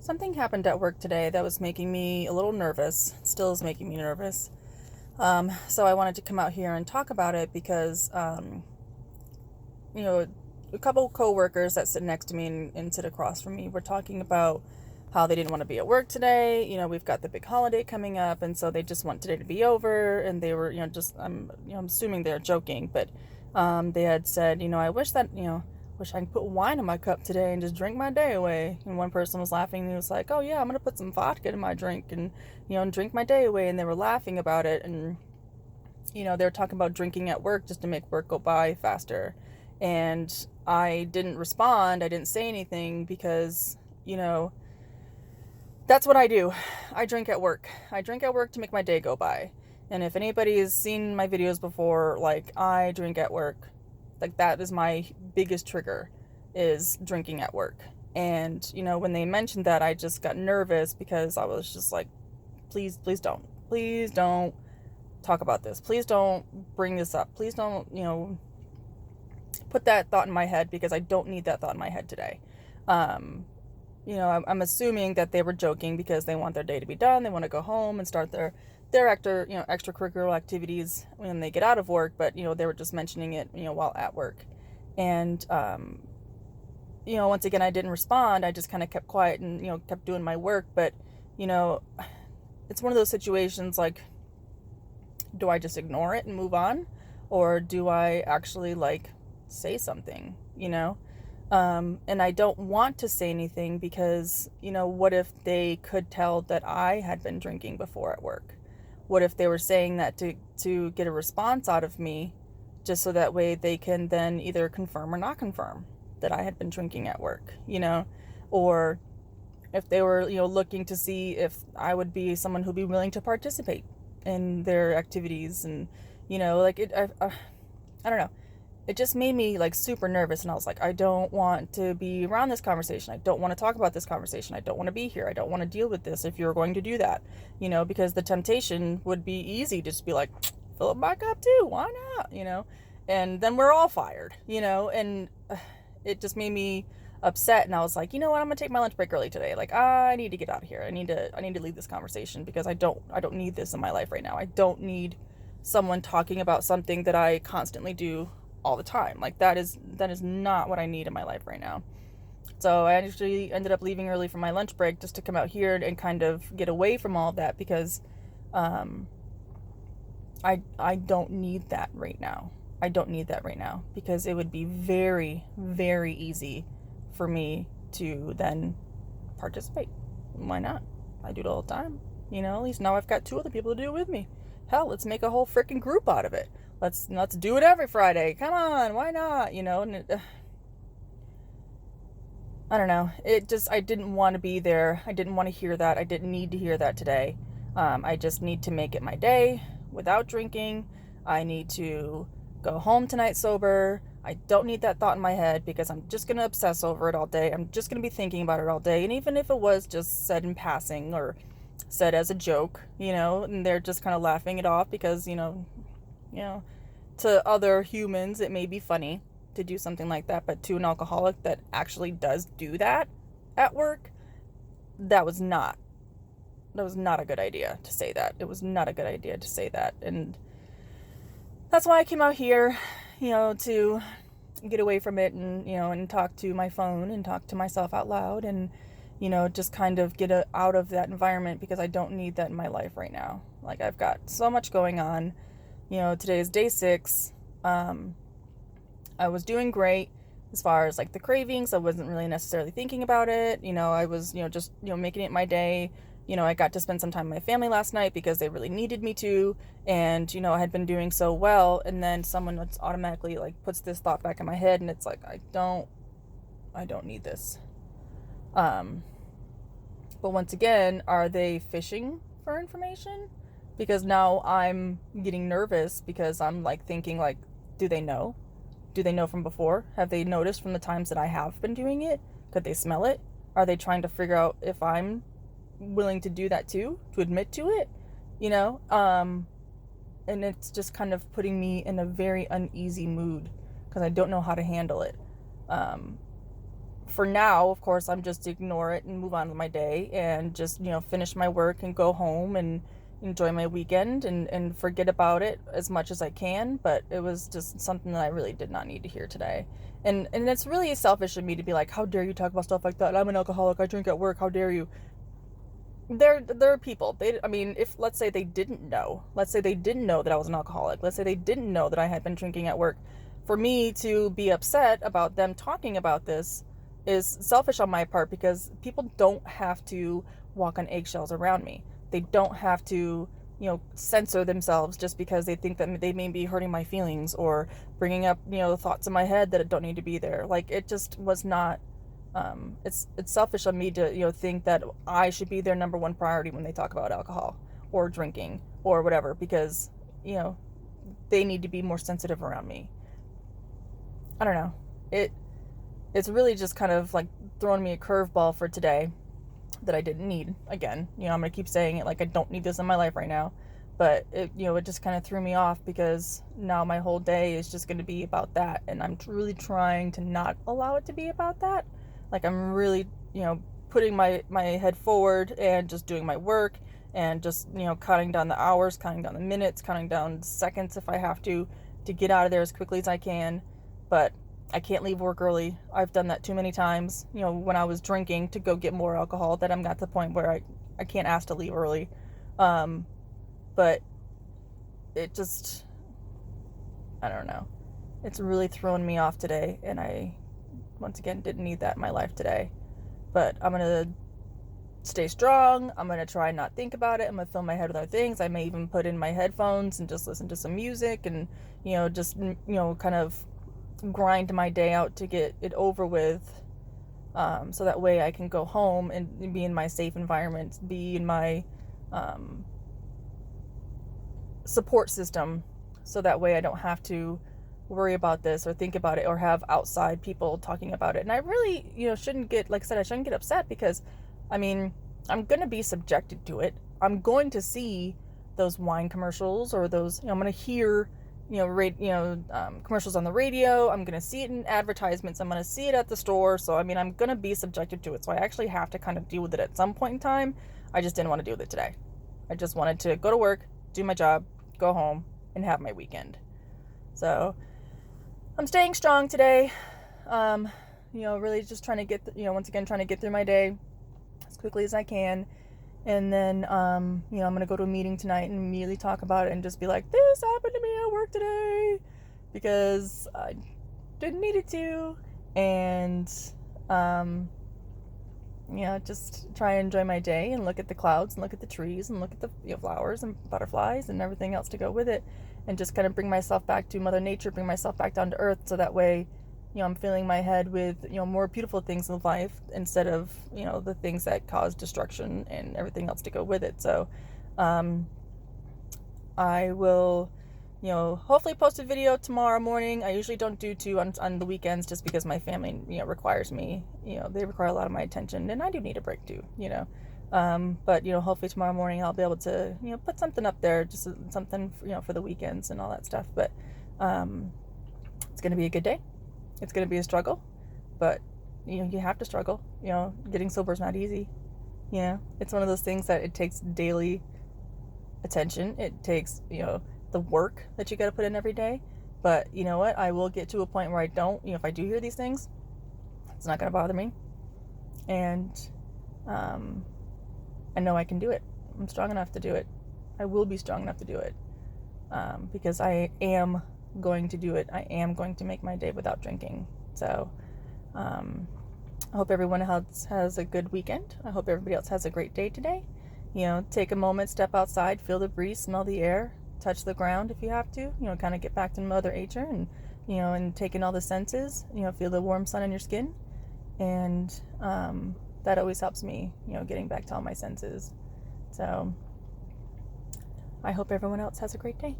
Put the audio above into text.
Something happened at work today that was making me a little nervous, still is making me nervous. So I wanted to come out here and talk about it because, you know, a couple coworkers that sit next to me and sit across from me were talking about how they didn't want to be at work today. We've got the big holiday coming up, and so they just want today to be over. And they were, I'm assuming they're joking, but they had said, I wish that, wish I could put wine in my cup today and just drink my day away. And one person was laughing and he was like, oh yeah, I'm gonna put some vodka in my drink and drink my day away. And they were laughing about it. And they were talking about drinking at work just to make work go by faster. And I didn't respond. I didn't say anything because, that's what I do. I drink at work. I drink at work to make my day go by. And if anybody has seen my videos before, like, I drink at work. Like, that is my biggest trigger, is drinking at work. And, when they mentioned that, I just got nervous because I was just like, please don't. Please don't talk about this. Please don't bring this up. Please don't, put that thought in my head, because I don't need that thought in my head today. I'm assuming that they were joking because they want their day to be done. They want to go home and start their extracurricular activities when they get out of work. But, they were just mentioning it, while at work. And, once again, I didn't respond. I just kind of kept quiet and, kept doing my work. But, it's one of those situations, like, do I just ignore it and move on? Or do I actually, say something, And I don't want to say anything because, what if they could tell that I had been drinking before at work? What if they were saying that to get a response out of me, just so that way they can then either confirm or not confirm that I had been drinking at work, Or if they were, looking to see if I would be someone who'd be willing to participate in their activities. And, I don't know. It just made me super nervous, and I was like, I don't want to be around this conversation. I don't want to talk about this conversation. I don't want to be here. I don't want to deal with this if you're going to do that, because the temptation would be easy to just be like, fill it back up too. Why not? And then we're all fired, and it just made me upset. And I was like, you know what? I'm going to take my lunch break early today. Like, I need to get out of here. I need to leave this conversation because I don't need this in my life right now. I don't need someone talking about something that I constantly do all the time. Like, that is not what I need in my life right now. So I actually ended up leaving early for my lunch break just to come out here and kind of get away from all of that, because I don't need that right now. I don't need that right now, because it would be very, very easy for me to then participate. Why not? I do it all the time. At least now I've got two other people to do it with me. Hell, let's make a whole freaking group out of it. Let's do it every Friday. Come on, why not? And I don't know. I didn't want to be there. I didn't want to hear that. I didn't need to hear that today. I just need to make it my day without drinking. I need to go home tonight sober. I don't need that thought in my head, because I'm just going to obsess over it all day. I'm just going to be thinking about it all day. And even if it was just said in passing or said as a joke, and they're just kind of laughing it off because, to other humans, it may be funny to do something like that, but to an alcoholic that actually does do that at work, that was not a good idea to say that. It was not a good idea to say that. And that's why I came out here, to get away from it and, and talk to my phone and talk to myself out loud and, just kind of get out of that environment, because I don't need that in my life right now. Like, I've got so much going on. Today is day 6. I was doing great as far as the cravings. I wasn't really necessarily thinking about it. I was, just, making it my day. I got to spend some time with my family last night because they really needed me to. And, I had been doing so well. And then someone just automatically puts this thought back in my head, and it's like, I don't need this. But once again, are they fishing for information? Because now I'm getting nervous, because I'm thinking, do they know? Do they know from before? Have they noticed from the times that I have been doing it? Could they smell it? Are they trying to figure out if I'm willing to do that too, to admit to it? And it's just kind of putting me in a very uneasy mood, because I don't know how to handle it. for now, of course, I'm just to ignore it and move on with my day and just, finish my work and go home and enjoy my weekend and forget about it as much as I can. But it was just something that I really did not need to hear today. And it's really selfish of me to be like, how dare you talk about stuff like that? I'm an alcoholic. I drink at work. How dare you? There are people. I mean, if let's say they didn't know, that I was an alcoholic. Let's say they didn't know that I had been drinking at work. For me to be upset about them talking about this is selfish on my part, because people don't have to walk on eggshells around me. They don't have to, censor themselves just because they think that they may be hurting my feelings or bringing up, thoughts in my head that don't need to be there. Like, it just was not. It's selfish of me to, think that I should be their number one priority when they talk about alcohol or drinking or whatever, because, they need to be more sensitive around me. I don't know. It's really just kind of like throwing me a curveball for today that I didn't need. Again, I'm going to keep saying it, like, I don't need this in my life right now. But it just kind of threw me off, because now my whole day is just going to be about that. And I'm really trying to not allow it to be about that. Like, I'm really, putting my head forward and just doing my work and just, counting down the hours, counting down the minutes, counting down seconds if I have to get out of there as quickly as I can. But I can't leave work early. I've done that too many times, when I was drinking to go get more alcohol, that I'm at the point where I can't ask to leave early. But it just, I don't know. It's really thrown me off today, and I, once again, didn't need that in my life today. But I'm going to stay strong. I'm going to try and not think about it. I'm going to fill my head with other things. I may even put in my headphones and just listen to some music and, just, kind of grind my day out to get it over with. So that way I can go home and be in my safe environment, be in my support system, so that way I don't have to worry about this or think about it or have outside people talking about it. And I really, shouldn't get, like I said, I shouldn't get upset, because, I mean, I'm going to be subjected to it. I'm going to see those wine commercials, or those, I'm going to hear, commercials on the radio. I'm going to see it in advertisements. I'm going to see it at the store. So, I mean, I'm going to be subjected to it. So I actually have to kind of deal with it at some point in time. I just didn't want to deal with it today. I just wanted to go to work, do my job, go home, and have my weekend. So I'm staying strong today. Really just trying to get, once again, trying to get through my day as quickly as I can. And then, I'm going to go to a meeting tonight and immediately talk about it and just be like, this happened to me at work today, because I didn't need it to. And, just try and enjoy my day and look at the clouds and look at the trees and look at the flowers and butterflies and everything else to go with it, and just kind of bring myself back to Mother Nature, bring myself back down to earth, so that way, I'm filling my head with, more beautiful things in life instead of, the things that cause destruction and everything else to go with it. So, I will, hopefully post a video tomorrow morning. I usually don't do two on the weekends, just because my family, requires me, they require a lot of my attention, and I do need a break too, but, hopefully tomorrow morning I'll be able to, put something up there, just something, for the weekends and all that stuff. But, it's going to be a good day. It's going to be a struggle, but, you have to struggle. Getting sober is not easy. It's one of those things that it takes daily attention. It takes, the work that you got to put in every day. But you know what? I will get to a point where I don't, if I do hear these things, it's not going to bother me. And, I know I can do it. I'm strong enough to do it. I will be strong enough to do it. Because I am going to do it. I am going to make my day without drinking. So, I hope everyone else has a good weekend. I hope everybody else has a great day today. Take a moment, step outside, feel the breeze, smell the air, touch the ground if you have to, kind of get back to Mother Nature and, and take in all the senses, feel the warm sun on your skin. And, that always helps me, getting back to all my senses. So I hope everyone else has a great day.